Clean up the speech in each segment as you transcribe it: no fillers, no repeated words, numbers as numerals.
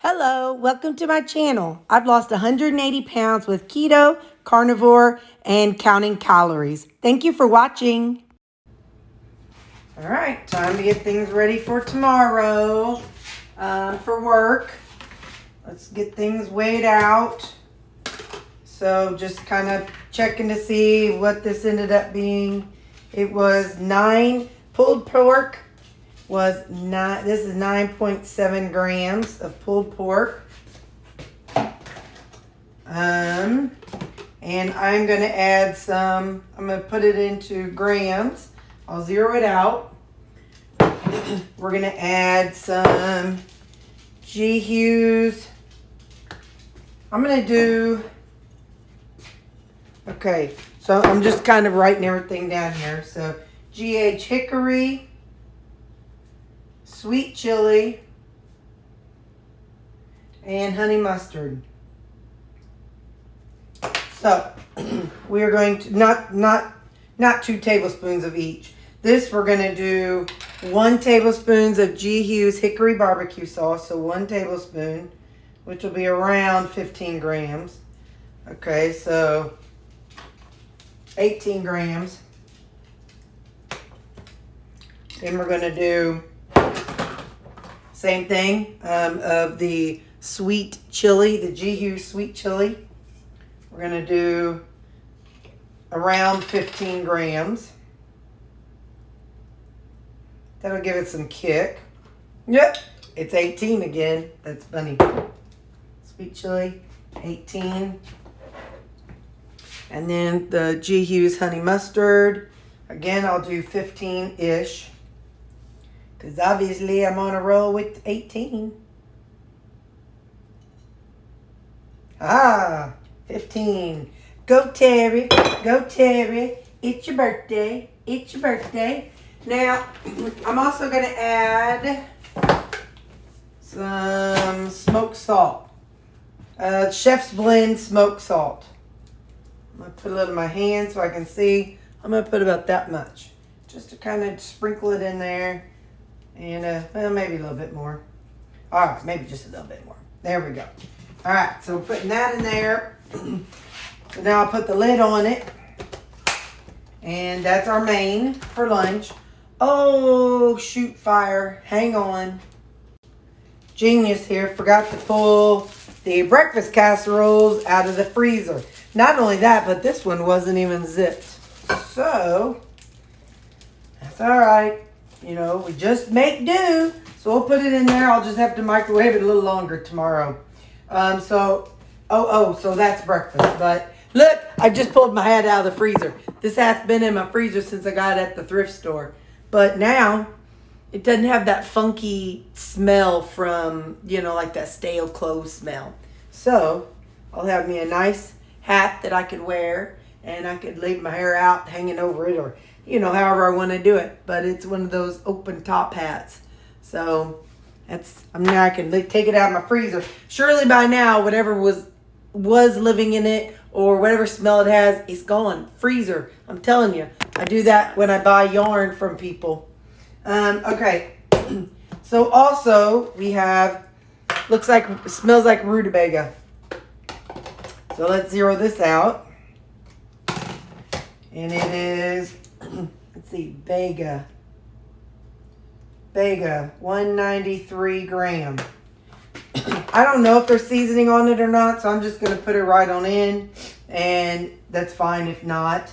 Hello, welcome to my channel. I've lost 180 pounds with keto, carnivore, and counting calories. Thank you for watching. All right, time to get things ready for tomorrow for work. Let's get things weighed out. So just kind of checking to see what this ended up being. It was 9 pulled pork. This is 9.7 grams of pulled pork. And I'm going to add some, I'm going to put it into grams. I'll zero it out. We're going to add some G-Hughes. I'm going to do, okay, so I'm just kind of writing everything down here. So GH hickory, sweet chili, and honey mustard. So we are going to not 2 tablespoons of each. This we're going to do 1 tablespoon of G-Hughes hickory barbecue sauce, so 1 tablespoon, which will be around 15 grams. Okay, so 18 grams. Then we're going to do same thing of the sweet chili, the G-Hughes sweet chili. We're going to do around 15 grams. That'll give it some kick. Yep, it's 18 again. That's funny. Sweet chili, 18. And then the G-Hughes honey mustard. Again, I'll do 15-ish. Because obviously I'm on a roll with 18. 15. Go Terry. Go Terry. It's your birthday. It's your birthday. Now, I'm also going to add some smoked salt. Chef's Blend smoked salt. I'm going to put a little in my hand so I can see. I'm going to put about that much. Just to kind of sprinkle it in there. And, well, maybe a little bit more. All right, maybe just a little bit more. There we go. All right, so putting that in there. So now I'll put the lid on it. And that's our main for lunch. Oh, shoot fire. Hang on. Genius here. Forgot to pull the breakfast casseroles out of the freezer. Not only that, but this one wasn't even zipped. So, that's all right. You know, we just make do. So we'll put it in there. I'll just have to microwave it a little longer tomorrow. So that's breakfast. But look, I just pulled my hat out of the freezer. This has been in my freezer since I got it at the thrift store. But now, it doesn't have that funky smell from, you know, like that stale clothes smell. So, I'll have me a nice hat that I could wear. And I could leave my hair out hanging over it, or you know, however I want to do it. But it's one of those open top hats. So I can take it out of my freezer. Surely by now, whatever was living in it or whatever smell it has, it's gone. Freezer. I'm telling you. I do that when I buy yarn from people. Okay. So also we have, smells like rutabaga. So let's zero this out. And it is, let's see, Vega, 193 gram. I don't know if there's seasoning on it or not, so I'm just going to put it right on in. And that's fine if not.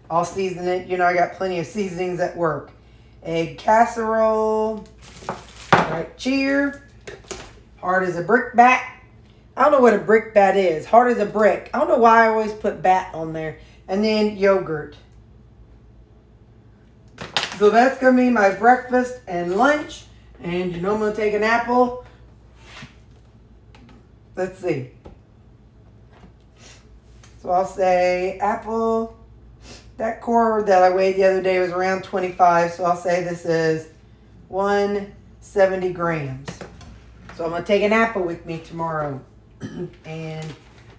I'll season it. You know, I got plenty of seasonings at work. Egg casserole. Right, cheer. Hard as a brick bat. I don't know what a brick bat is. Hard as a brick. I don't know why I always put bat on there. And then yogurt. So that's going to be my breakfast and lunch. And you know I'm going to take an apple. Let's see. So I'll say apple. That core that I weighed the other day was around 25. So I'll say this is 170 grams. So I'm going to take an apple with me tomorrow. And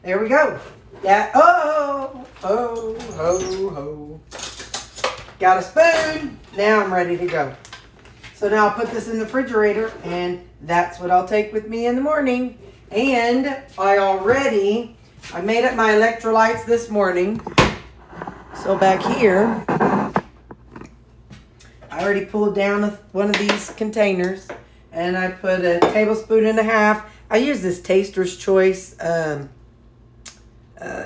there we go. Yeah. Oh. Got a spoon. Now I'm ready to go. So now I'll put this in the refrigerator and that's what I'll take with me in the morning. And I made up my electrolytes this morning. So back here, I already pulled down one of these containers, and I put a tablespoon and a half. I use this Taster's Choice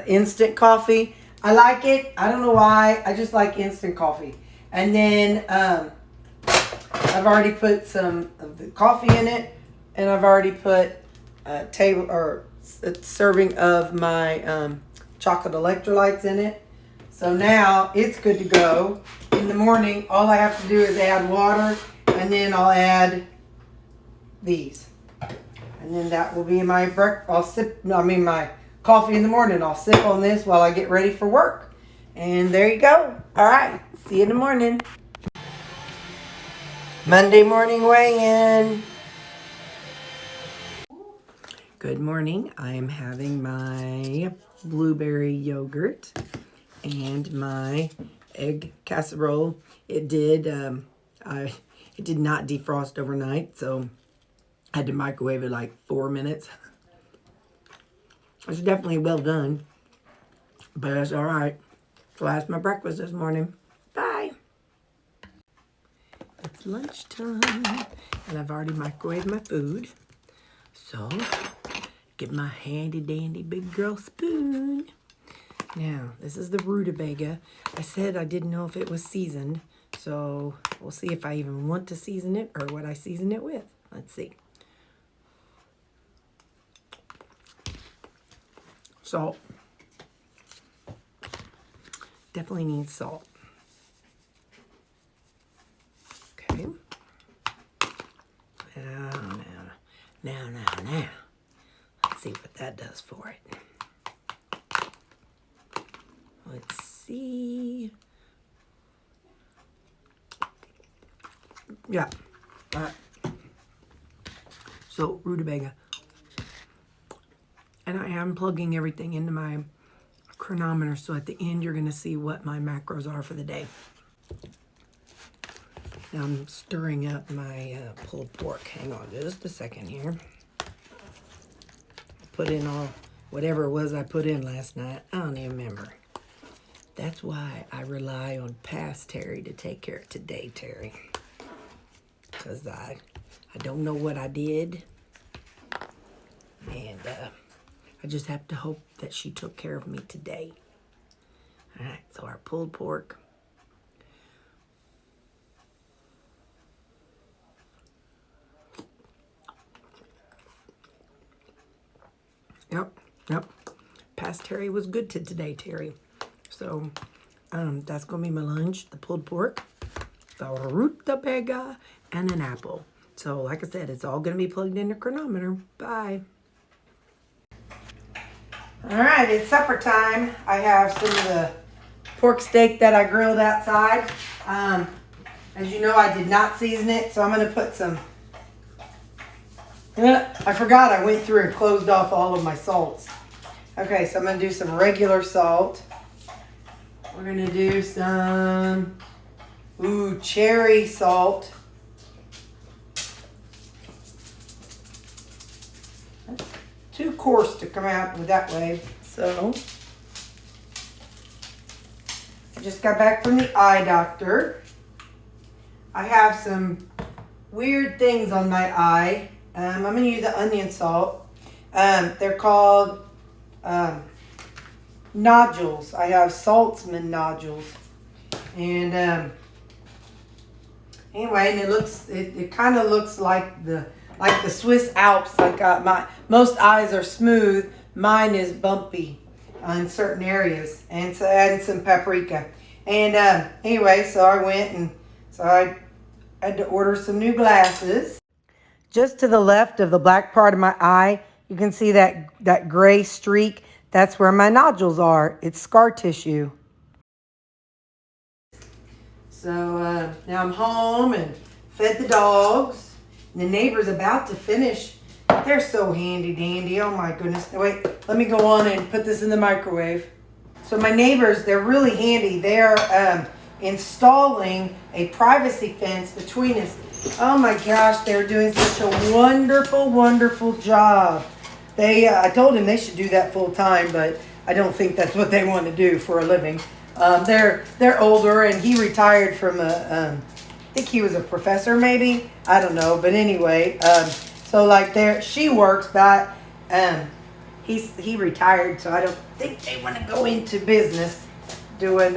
instant coffee. I like it. I don't know why. I just like instant coffee. And then I've already put some of the coffee in it, and I've already put a serving of my chocolate electrolytes in it. So now it's good to go. In the morning, all I have to do is add water, and then I'll add these. And then that will be my my coffee in the morning. I'll sip on this while I get ready for work. And there you go. All right. See you in the morning. Monday morning weigh-in. Good morning. I am having my blueberry yogurt and my egg casserole. It did not defrost overnight, so I had to microwave it like 4 minutes. It's definitely well done, but it's all right. So that's my breakfast this morning. Bye. It's lunchtime, and I've already microwaved my food. So get my handy dandy big girl spoon. Now, this is the rutabaga. I said I didn't know if it was seasoned, so we'll see if I even want to season it or what I season it with. Let's see. Salt. Definitely needs salt. Okay. Now. Let's see what that does for it. Let's see. Yeah. All right. So, rutabaga. And I am plugging everything into my chronometer, so at the end you're going to see what my macros are for the day. Now I'm stirring up my pulled pork. Hang on just a second here. Put in whatever it was I put in last night. I don't even remember. That's why I rely on past Terry to take care of today, Terry. Because I don't know what I did. And I just have to hope that she took care of me today. All right, so our pulled pork. Yep. Past Terry was good today, Terry. So that's going to be my lunch, the pulled pork, the rutabaga, and an apple. So like I said, it's all going to be plugged in the chronometer. Bye. All right, it's supper time. I have some of the pork steak that I grilled outside. As you know, I did not season it, so I'm going to put some... I forgot I went through and closed off all of my salts. Okay, so I'm going to do some regular salt. We're going to do some cherry salt. That's too coarse to come out with that way. So, I just got back from the eye doctor. I have some weird things on my eye. I'm going to use the onion salt. They're called nodules. I have Saltzman nodules. And anyway, and it kind of looks like the Swiss Alps. Like most eyes are smooth. Mine is bumpy in certain areas. And so adding some paprika. And anyway, so I went and so I had to order some new glasses. Just to the left of the black part of my eye, you can see that gray streak. That's where my nodules are. It's scar tissue. So now I'm home and fed the dogs. And the neighbor's about to finish. They're so handy dandy. Oh my goodness. Wait, let me go on and put this in the microwave. So my neighbors, they're really handy. They're installing a privacy fence between us. Oh my gosh, they're doing such a wonderful, wonderful job. I told him they should do that full time, but I don't think that's what they want to do for a living. They're older, and he retired from I think he was a professor, maybe. I don't know, but anyway, so like she works, but he retired, so I don't think they want to go into business doing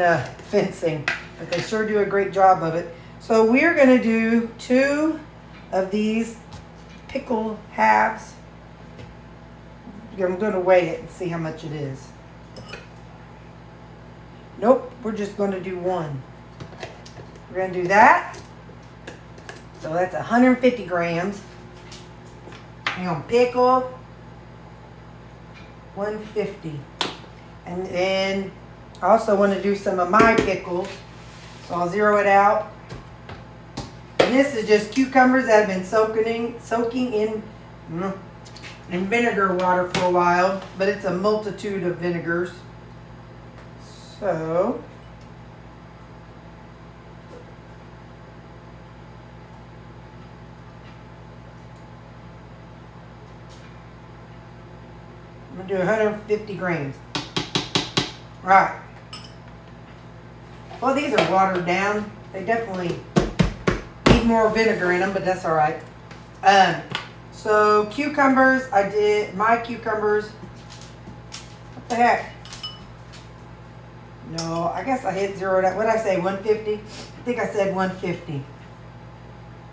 fencing, but they sure do a great job of it. So we're gonna do 2 of these pickle halves. I'm gonna weigh it and see how much it is. Nope, we're just gonna do 1. We're gonna do that. So that's 150 grams. Hang on, pickle, 150. And then I also want to do some of my pickles. So I'll zero it out. And this is just cucumbers that have been soaking in vinegar water for a while, but it's a multitude of vinegars. So I'm gonna do 150 grams. Right. Well, these are watered down. They definitely need more vinegar in them, but that's all right. So cucumbers, I did my cucumbers. What the heck? No, I guess I hit zero. What did I say, 150? I think I said 150.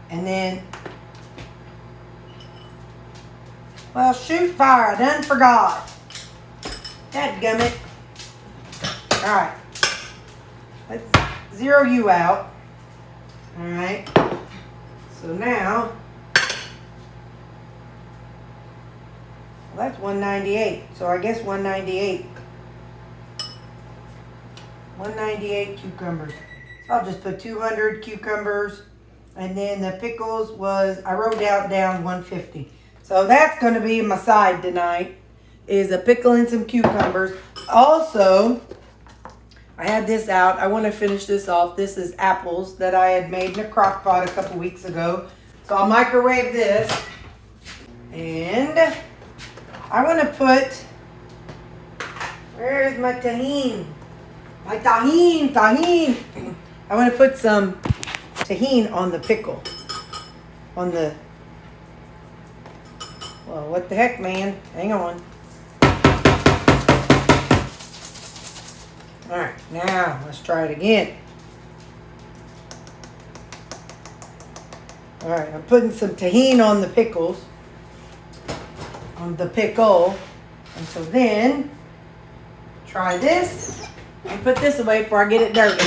And then, well, shoot fire, I done forgot. Dadgummit. All right, let's zero you out. All right, so now, well, that's 198. So I guess 198. 198 cucumbers. So I'll just put 200 cucumbers, and then the pickles I wrote down 150. So that's going to be my side tonight, is a pickle and some cucumbers. Also, I had this out. I want to finish this off. This is apples that I had made in a crock pot a couple weeks ago. So I'll microwave this. And I want to put, where's my tahini? My tahini. I want to put some tahini on the pickle. Well, what the heck, man? Hang on. All right, now let's try it again. All right, I'm putting some tahini on the pickle. And so then, try this. And put this away before I get it dirty.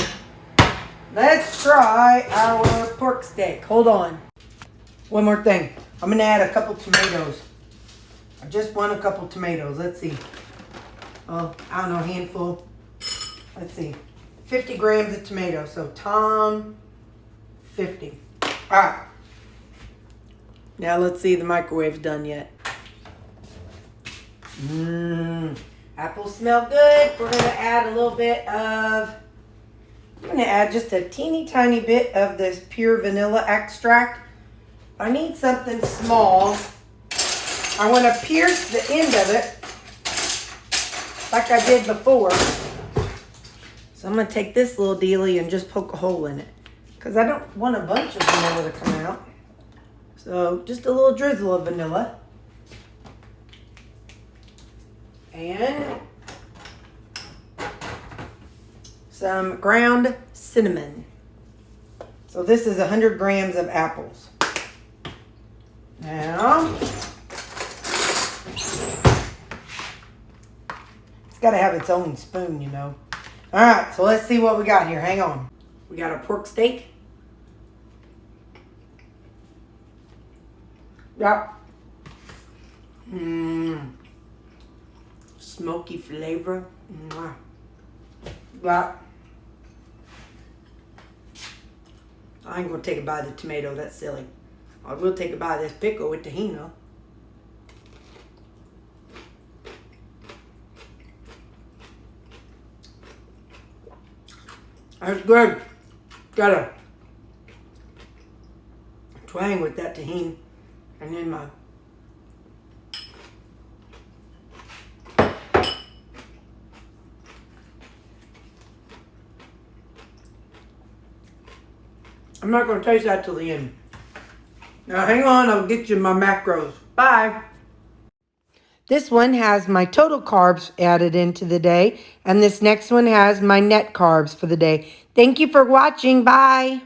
Let's try our pork steak. Hold on. One more thing. I'm going to add a couple tomatoes. I just want a couple tomatoes. Let's see. Oh, I don't know, a handful. Let's see. 50 grams of tomatoes. So, 50. All right. Now, let's see if the microwave's done yet. Apples smell good. We're going to add a little bit of, I'm going to add just a teeny tiny bit of this pure vanilla extract. I need something small. I want to pierce the end of it like I did before. So I'm going to take this little dealie and just poke a hole in it, because I don't want a bunch of vanilla to come out. So just a little drizzle of vanilla. And some ground cinnamon. So this is 100 grams of apples. Now, it's got to have its own spoon, you know. All right, so let's see what we got here. Hang on. We got a pork steak. Yep. Smoky flavor. But I ain't gonna take a bite of the tomato. That's silly. I will take a bite of this pickle with tahini. That's good. Got a twang with that tahini. And then my I'm not going to taste that till the end. Now hang on, I'll get you my macros. Bye. This one has my total carbs added into the day, and this next one has my net carbs for the day. Thank you for watching. Bye.